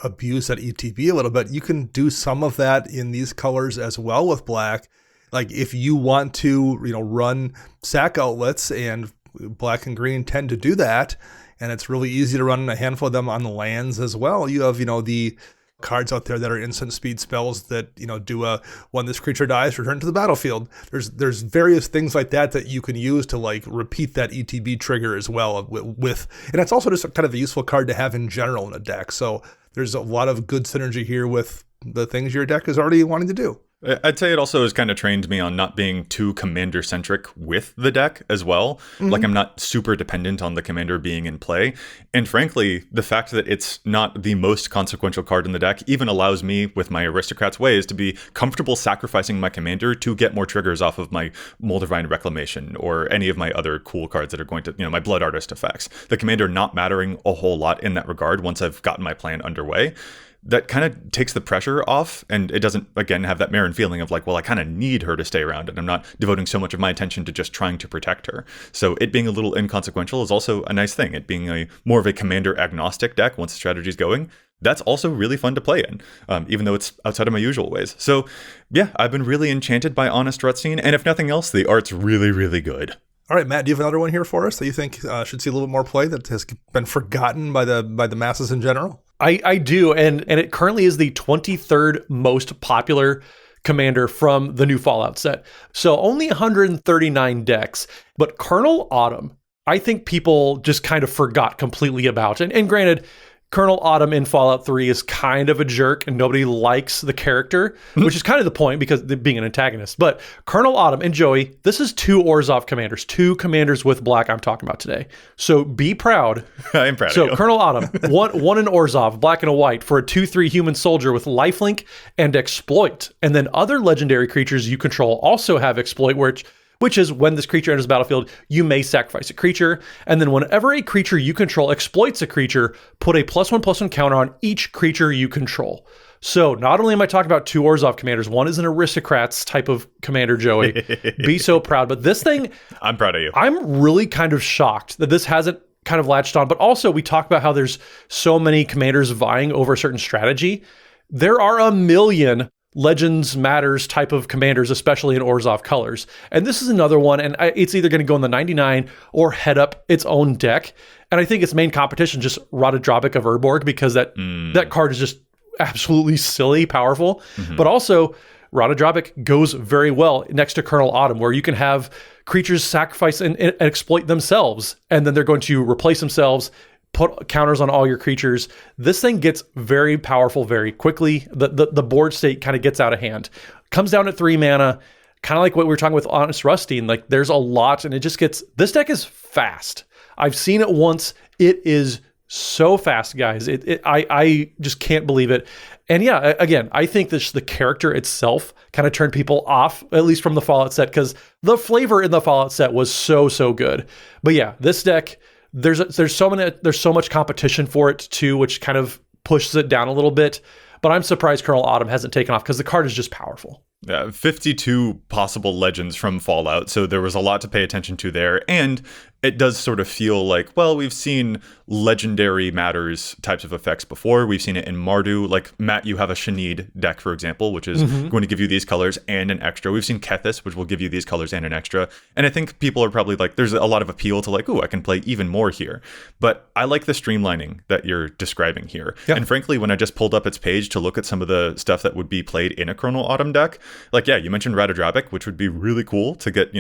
[SPEAKER 3] abuse that ETB a little bit, you can do some of that in these colors as well with black. Like if you want to, run sack outlets, and black and green tend to do that, and it's really easy to run a handful of them on the lands as well. You have, the cards out there that are instant speed spells that, do when this creature dies, return to the battlefield. There's various things like that you can use to like repeat that ETB trigger as well with, and it's also just kind of a useful card to have in general in a deck. So there's a lot of good synergy here with the things your deck is already wanting to do.
[SPEAKER 1] I'd say it also has kind of trained me on not being too commander-centric with the deck as well. Like I'm not super dependent on the commander being in play. And frankly, the fact that it's not the most consequential card in the deck even allows me, with my Aristocrat's ways, to be comfortable sacrificing my commander to get more triggers off of my Moldavine Reclamation or any of my other cool cards that are going to, my Blood Artist effects. The commander not mattering a whole lot in that regard once I've gotten my plan underway. That kind of takes the pressure off, and it doesn't, again, have that Marin feeling of like, well, I kind of need her to stay around, and I'm not devoting so much of my attention to just trying to protect her. So it being a little inconsequential is also a nice thing. It being a more of a commander agnostic deck once the strategy's going, that's also really fun to play in, even though it's outside of my usual ways. So yeah, I've been really enchanted by Honest Rutstein, and if nothing else, the art's really, really good.
[SPEAKER 3] All right, Matt, do you have another one here for us that you think should see a little bit more play, that has been forgotten by the masses in general?
[SPEAKER 2] I do, and it currently is the 23rd most popular commander from the new Fallout set. So only 139 decks, but Colonel Autumn, I think people just kind of forgot completely about. And granted, Colonel Autumn in Fallout 3 is kind of a jerk and nobody likes the character, which is kind of the point because being an antagonist. But Colonel Autumn and Joey, this is 2 Orzhov commanders, 2 commanders with black I'm talking about today. So be proud.
[SPEAKER 1] I am proud of
[SPEAKER 2] you. So Colonel Autumn, one in Orzhov, black and a white for a 2/3 human soldier with lifelink and exploit. And then other legendary creatures you control also have exploit, which is when this creature enters the battlefield, you may sacrifice a creature. And then whenever a creature you control exploits a creature, put a +1/+1 counter on each creature you control. So not only am I talking about 2 Orzhov commanders, one is an aristocrats type of commander, Joey. Be so proud. But this thing...
[SPEAKER 1] I'm proud of you.
[SPEAKER 2] I'm really kind of shocked that this hasn't kind of latched on. But also we talk about how there's so many commanders vying over a certain strategy. There are a million Legends Matters type of commanders, especially in Orzhov colors. And this is another one, and it's either going to go in the 99 or head up its own deck. And I think its main competition just Rotodropic of Urborg, because that card is just absolutely silly, powerful. But also, Rotodropic goes very well next to Colonel Autumn, where you can have creatures sacrifice and exploit themselves, and then they're going to replace themselves, put counters on all your creatures. This thing gets very powerful very quickly. The board state kind of gets out of hand. Comes down at 3 mana, kind of like what we were talking with Honest Rutstein. Like there's a lot, and it just gets... This deck is fast. I've seen it once. It is so fast, guys. I just can't believe it. And yeah, again, I think this the character itself kind of turned people off, at least from the Fallout set, because the flavor in the Fallout set was so good. But yeah, this deck... There's so much competition for it too, which kind of pushes it down a little bit. But I'm surprised Colonel Autumn hasn't taken off because the card is just powerful.
[SPEAKER 1] 52 possible legends from Fallout, so there was a lot to pay attention to there. And it does sort of feel like, well, we've seen legendary matters types of effects before. We've seen it in Mardu. Like, Matt, you have a Shanid deck, for example, which is going to give you these colors and an extra. We've seen Kethis, which will give you these colors and an extra. And I think people are probably like, there's a lot of appeal to like, ooh, I can play even more here. But I like the streamlining that you're describing here. Yeah. And frankly, when I just pulled up its page to look at some of the stuff that would be played in a Colonel Autumn deck, like, yeah, you mentioned Rotodropic, which would be really cool to get,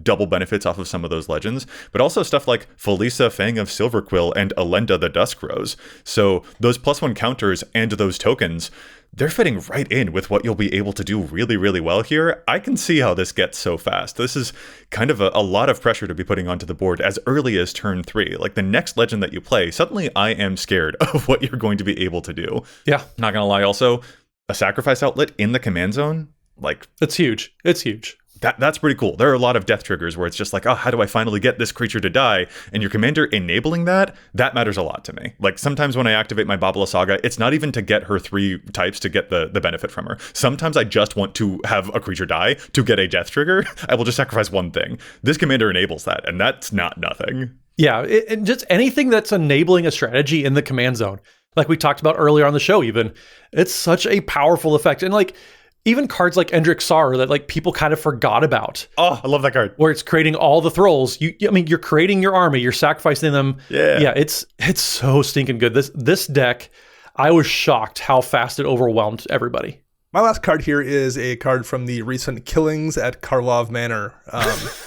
[SPEAKER 1] double benefits off of some of those legends, but also stuff like Felisa, Fang of Silverquill, and Elenda the Dusk Rose. So those +1 counters and those tokens, they're fitting right in with what you'll be able to do really, really well here. I can see how this gets so fast. This is kind of a lot of pressure to be putting onto the board as early as turn 3. Like the next legend that you play, suddenly I am scared of what you're going to be able to do.
[SPEAKER 2] Yeah.
[SPEAKER 1] Not gonna lie, also, a sacrifice outlet in the command zone, like...
[SPEAKER 2] It's huge. It's huge.
[SPEAKER 1] That's pretty cool. There are a lot of death triggers where it's just like, oh, how do I finally get this creature to die? And your commander enabling that matters a lot to me. Like sometimes when I activate my Babala Saga, it's not even to get her 3 types to get the benefit from her. Sometimes I just want to have a creature die to get a death trigger. I will just sacrifice one thing. This commander enables that, and that's not nothing.
[SPEAKER 2] Yeah, and just anything that's enabling a strategy in the command zone. Like we talked about earlier on the show even. It's such a powerful effect. And like... Even cards like Endrick Sar that like people kind of forgot about.
[SPEAKER 1] Oh, I love that card.
[SPEAKER 2] Where it's creating all the thralls. You're creating your army. You're sacrificing them. Yeah. It's so stinking good. This deck, I was shocked how fast it overwhelmed everybody.
[SPEAKER 3] My last card here is a card from the recent Killings at Karlov Manor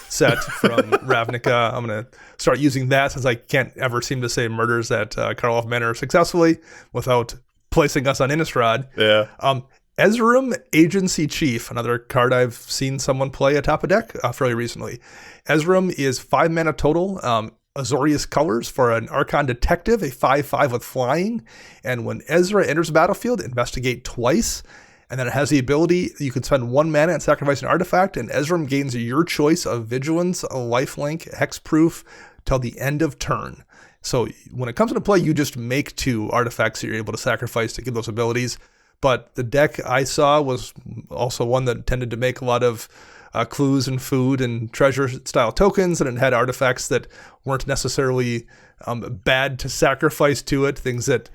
[SPEAKER 3] set from Ravnica. I'm going to start using that since I can't ever seem to say murders at Karlov Manor successfully without placing us on Innistrad.
[SPEAKER 1] Yeah.
[SPEAKER 3] Ezrim, Agency Chief, another card I've seen someone play atop a deck fairly recently. Ezrim is 5 mana total, Azorius colors for an Archon Detective, a 5/5 with flying. And when Ezra enters the battlefield, investigate twice. And then it has the ability, you can spend 1 mana and sacrifice an artifact, and Ezrim gains your choice of Vigilance, a lifelink, hexproof, till the end of turn. So when it comes into play, you just make 2 artifacts that you're able to sacrifice to give those abilities. But the deck I saw was also one that tended to make a lot of clues and food and treasure style tokens, and it had artifacts that weren't necessarily bad to sacrifice to it, things that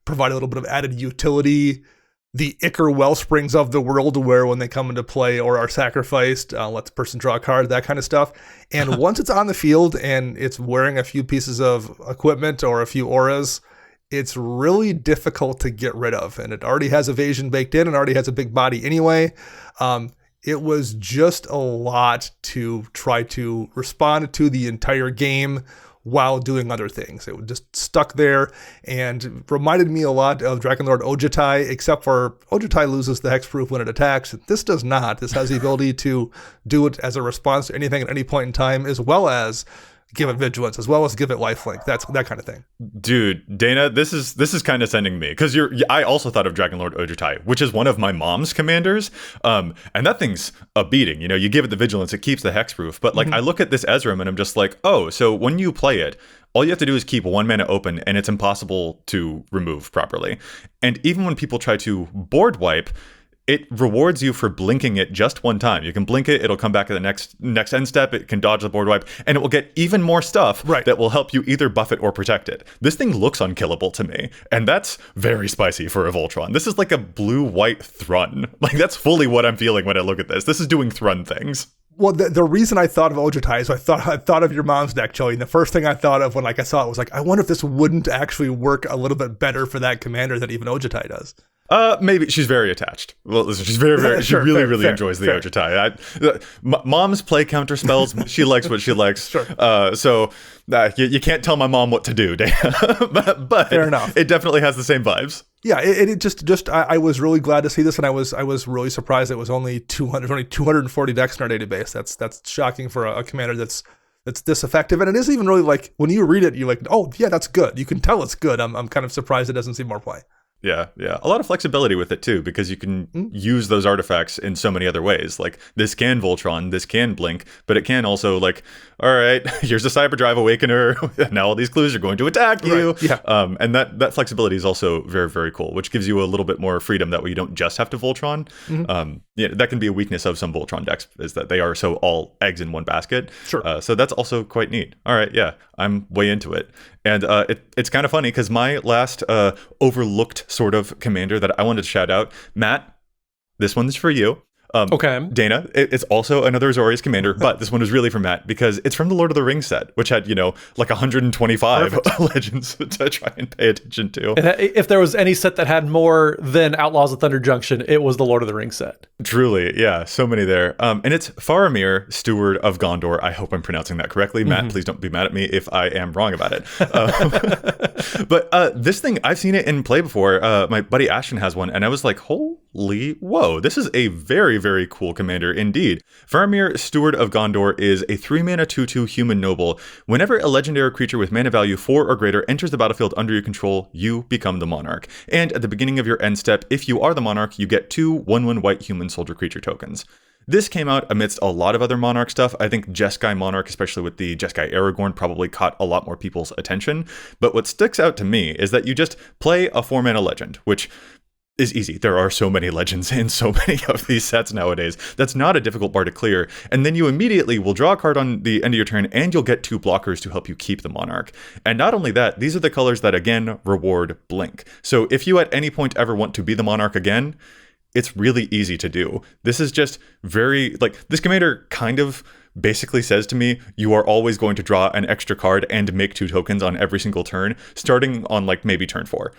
[SPEAKER 3] provide a little bit of added utility. The Ichor Wellsprings of the world, where when they come into play or are sacrificed, let the person draw a card, that kind of stuff. And once it's on the field and it's wearing a few pieces of equipment or a few auras, it's really difficult to get rid of, and it already has evasion baked in and already has a big body anyway. It was just a lot to try to respond to the entire game while doing other things. It was just stuck there and reminded me a lot of Dragonlord Ojutai, except for Ojutai loses the hexproof when it attacks. This does not. This has the ability to do it as a response to anything at any point in time, as well as give it vigilance, as well as give it lifelink. That's that kind of thing.
[SPEAKER 1] Dude, Dana, this is kind of sending me, because I also thought of Dragonlord Ojutai, which is one of my mom's commanders, and that thing's a beating. You know, you give it the vigilance, it keeps the hexproof, but like I look at this Ezrim and I'm just like, oh, so when you play it, all you have to do is keep 1 mana open, and it's impossible to remove properly. And even when people try to board wipe, it rewards you for blinking it just one time. You can blink it, it'll come back at the next end step, it can dodge the board wipe, and it will get even more stuff that will help you either buff it or protect it. This thing looks unkillable to me, and that's very spicy for a Voltron. This is like a blue-white Thrun. Like, that's fully what I'm feeling when I look at this. This is doing Thrun things.
[SPEAKER 3] Well, the reason I thought of Ojutai is I thought of your mom's deck, Joey. And the first thing I thought of when I saw it was like, I wonder if this wouldn't actually work a little bit better for that commander than even Ojutai does.
[SPEAKER 1] Maybe she's very attached. Well, she's very she really enjoys the Ojutai. Moms play counter spells. She likes what she likes. So you can't tell my mom what to do, but
[SPEAKER 3] fair enough.
[SPEAKER 1] It definitely has the same vibes.
[SPEAKER 3] Yeah, it just I was really glad to see this, and I was really surprised it was only 240 decks in our database. That's shocking for a commander that's this effective, and it isn't even really like when you read it, you're like, oh yeah, that's good. You can tell it's good. I'm kind of surprised it doesn't see more play.
[SPEAKER 1] Yeah. A lot of flexibility with it too, because you can use those artifacts in so many other ways. Like, this can Voltron, this can blink, but it can also, like, all right, here's a Cyberdrive Awakener. Now all these clues are going to attack you.
[SPEAKER 3] Right. Yeah.
[SPEAKER 1] And that flexibility is also very, very cool, which gives you a little bit more freedom. That way you don't just have to Voltron. That can be a weakness of some Voltron decks, is that they are so all eggs in one basket.
[SPEAKER 3] Sure.
[SPEAKER 1] So that's also quite neat. All right, yeah, I'm way into it. And it's kind of funny, because my last overlooked sort of commander that I wanted to shout out, Matt, this one's for you.
[SPEAKER 2] Okay.
[SPEAKER 1] Dana, it's also another Azorius commander, but this one was really for Matt, because it's from the Lord of the Rings set, which had, like 125 legends to try and pay attention to.
[SPEAKER 2] And if there was any set that had more than Outlaws of Thunder Junction, it was the Lord of the Rings set.
[SPEAKER 1] Truly, yeah, so many there. And it's Faramir, steward of Gondor. I hope I'm pronouncing that correctly. Matt, please don't be mad at me if I am wrong about it. But this thing, I've seen it in play before. My buddy Ashton has one, and I was like, holy whoa, this is a very, very cool commander indeed. Faramir, Steward of Gondor, is a 3-mana 2/2 human noble. Whenever a legendary creature with mana value 4 or greater enters the battlefield under your control, you become the monarch. And at the beginning of your end step, if you are the monarch, you get 2 1/1 white human soldier creature tokens. This came out amidst a lot of other Monarch stuff. I think Jeskai Monarch, especially with the Jeskai Aragorn, probably caught a lot more people's attention. But what sticks out to me is that you just play a 4-mana legend, which is easy. There are so many legends in so many of these sets nowadays. That's not a difficult bar to clear. And then you immediately will draw a card on the end of your turn, and you'll get 2 blockers to help you keep the Monarch. And not only that, these are the colors that, again, reward blink. So if you at any point ever want to be the Monarch again, it's really easy to do. This is just very, like, this commander kind of basically says to me, you are always going to draw an extra card and make 2 tokens on every single turn, starting on, like, maybe turn 4.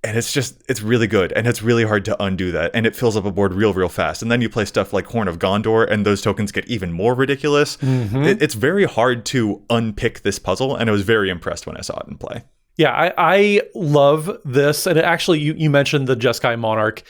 [SPEAKER 1] And it's really good, and it's really hard to undo that, and it fills up a board real fast. And then you play stuff like Horn of Gondor, and those tokens get even more ridiculous. It's very hard to unpick this puzzle, and I was very impressed when I saw it in play.
[SPEAKER 2] Yeah, I love this. And actually, you mentioned the Jeskai Monarch.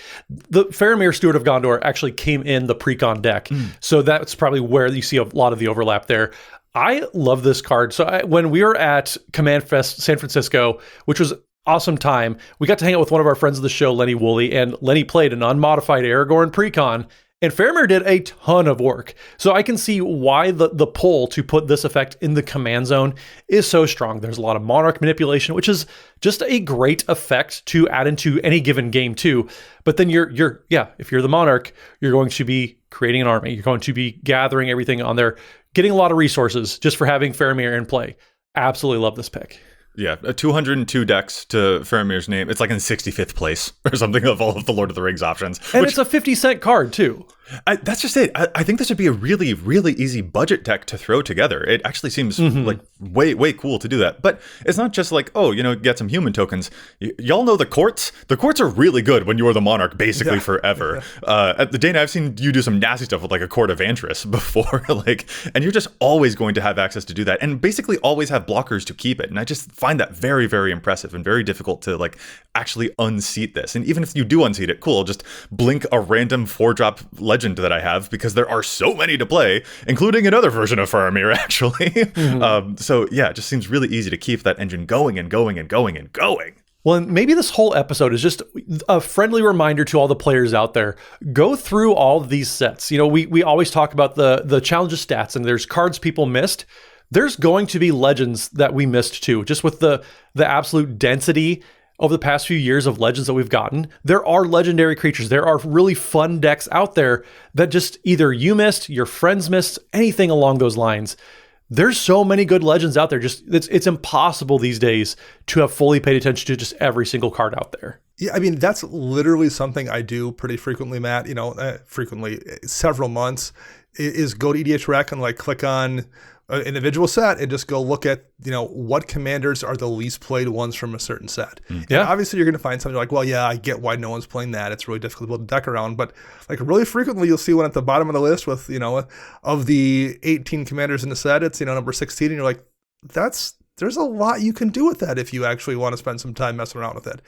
[SPEAKER 2] The Faramir, Steward of Gondor, actually came in the Precon deck. So that's probably where you see a lot of the overlap there. I love this card. So when we were at Command Fest San Francisco, which was awesome time, we got to hang out with one of our friends of the show, Lenny Woolley, and Lenny played an unmodified Aragorn Precon, and Faramir did a ton of work. So I can see why the pull to put this effect in the command zone is so strong. There's a lot of Monarch manipulation, which is just a great effect to add into any given game too. But then if you're the Monarch, you're going to be creating an army. You're going to be gathering everything on there, getting a lot of resources just for having Faramir in play. Absolutely love this pick.
[SPEAKER 1] Yeah, 202 decks to Faramir's name. It's like in 65th place or something of all of the Lord of the Rings options.
[SPEAKER 2] And it's a 50-cent card, too.
[SPEAKER 1] That's just it. I think this would be a really, really easy budget deck to throw together. It actually seems like way, way cool to do that. But it's not just like, oh, get some human tokens. Y'all know the courts? The courts are really good when you are the monarch basically forever. At the Dana, I've seen you do some nasty stuff with like a court of Antris before, and you're just always going to have access to do that and basically always have blockers to keep it. And I just find that very, very impressive and very difficult to like actually unseat this. And even if you do unseat it, cool, I'll just blink a random 4-drop legend that I have because there are so many to play, including another version of Faramir, actually. So yeah, it just seems really easy to keep that engine going and going and going and going.
[SPEAKER 2] Well, and maybe this whole episode is just a friendly reminder to all the players out there. Go through all of these sets. We always talk about the challenges stats, and there's cards people missed. There's going to be legends that we missed too, just with the absolute density over the past few years of legends that we've gotten. There are legendary creatures. There are really fun decks out there that just either you missed, your friends missed, anything along those lines. There's so many good legends out there. Just it's impossible these days to have fully paid attention to just every single card out there.
[SPEAKER 3] Yeah, I mean, that's literally something I do pretty frequently, Matt, frequently, several months, is go to EDHREC and like click on an individual set and just go look at, what commanders are the least played ones from a certain set. And obviously you're going to find something like, well, yeah, I get why no one's playing that. It's really difficult to build a deck around. But like really frequently you'll see one at the bottom of the list with, of the 18 commanders in the set, it's, number 16. And you're like, there's a lot you can do with that if you actually want to spend some time messing around with it.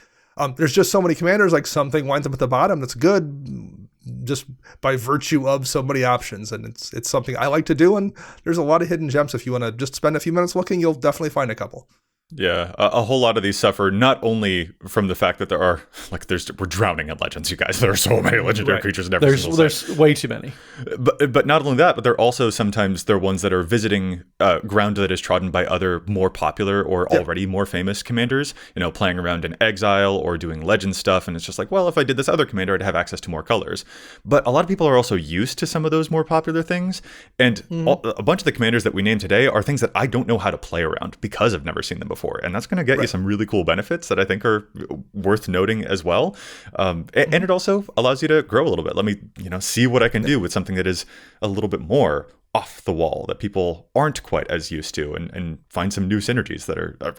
[SPEAKER 3] There's just so many commanders, like something winds up at the bottom that's good just by virtue of so many options. And it's something I like to do. And there's a lot of hidden gems. If you want to just spend a few minutes looking, you'll definitely find a couple.
[SPEAKER 1] Yeah, a whole lot of these suffer not only from the fact that there are we're drowning in legends, you guys. There are so many legendary creatures in every single set.
[SPEAKER 2] There's way too many.
[SPEAKER 1] But not only that, but they're also sometimes they're ones that are visiting ground that is trodden by other more popular or already more famous commanders. Playing around in exile or doing legend stuff, and it's just like, well, if I did this other commander, I'd have access to more colors. But a lot of people are also used to some of those more popular things, and a bunch of the commanders that we named today are things that I don't know how to play around because I've never seen them before. And that's going to get you some really cool benefits that I think are worth noting as well. And it also allows you to grow a little bit. Let me, see what I can do with something that is a little bit more off the wall that people aren't quite as used to, and find some new synergies that are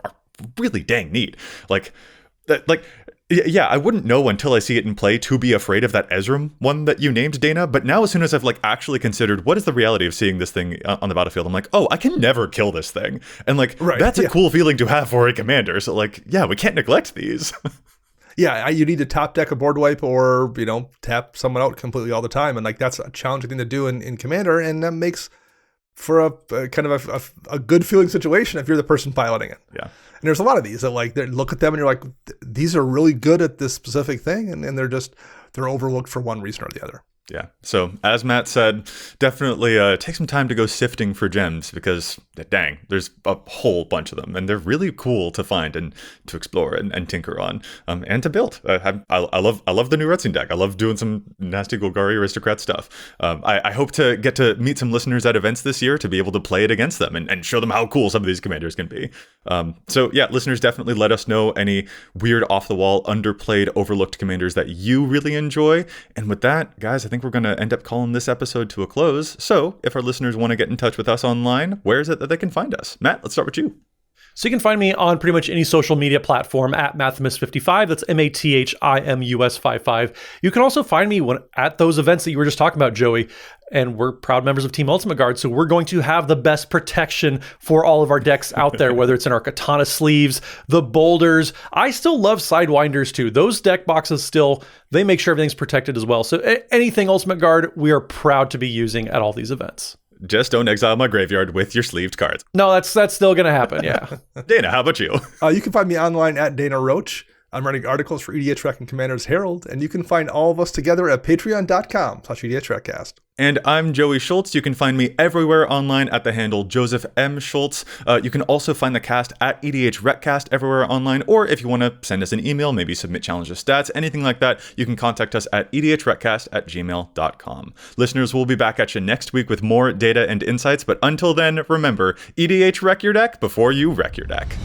[SPEAKER 1] really dang neat. Yeah, I wouldn't know until I see it in play to be afraid of that Ezrim one that you named, Dana. But now as soon as I've actually considered what is the reality of seeing this thing on the battlefield, I'm like, oh, I can never kill this thing. And that's a cool feeling to have for a commander. So we can't neglect these.
[SPEAKER 3] Yeah, you need to top deck a board wipe or, tap someone out completely all the time. And that's a challenging thing to do in Commander. And that makes for a kind of a good feeling situation if you're the person piloting it.
[SPEAKER 1] Yeah.
[SPEAKER 3] And there's a lot of these that look at them and you're like, these are really good at this specific thing. And they're overlooked for one reason or the other.
[SPEAKER 1] Yeah. So as Matt said, definitely take some time to go sifting for gems because dang, there's a whole bunch of them and they're really cool to find and to explore and tinker on and to build. I love the new rutstein deck. I love doing some nasty Golgari aristocrat stuff. I hope to get to meet some listeners at events this year to be able to play it against them and show them how cool some of these commanders can be. So yeah, listeners, definitely let us know any weird off the wall, underplayed, overlooked commanders that you really enjoy. And with that, guys, I think we're going to end up calling this episode to a close. So if our listeners want to get in touch with us online, where is it that they can find us? Matt, let's start with you.
[SPEAKER 2] So you can find me on pretty much any social media platform at Mathimus55. That's MATHIMUS55. You can also find me at those events that you were just talking about, Joey. And we're proud members of Team Ultimate Guard, so we're going to have the best protection for all of our decks out there, whether it's in our katana sleeves, the boulders. I still love sidewinders too. Those deck boxes they make sure everything's protected as well. So anything Ultimate Guard, we are proud to be using at all these events.
[SPEAKER 1] Just don't exile my graveyard with your sleeved cards.
[SPEAKER 2] No, that's still going to happen, yeah.
[SPEAKER 1] Dana, how about you?
[SPEAKER 3] You can find me online at Dana Roach. I'm writing articles for EDHREC and Commander's Herald, and you can find all of us together at patreon.com/EDHRECast.
[SPEAKER 1] And I'm Joey Schultz. You can find me everywhere online at the handle Joseph M. Schultz. You can also find the cast at EDHRECast everywhere online, or if you want to send us an email, maybe submit challenges, stats, anything like that, you can contact us at edhrecast@gmail.com. Listeners, we'll be back at you next week with more data and insights, but until then, remember, EDHREC your deck before you wreck your deck.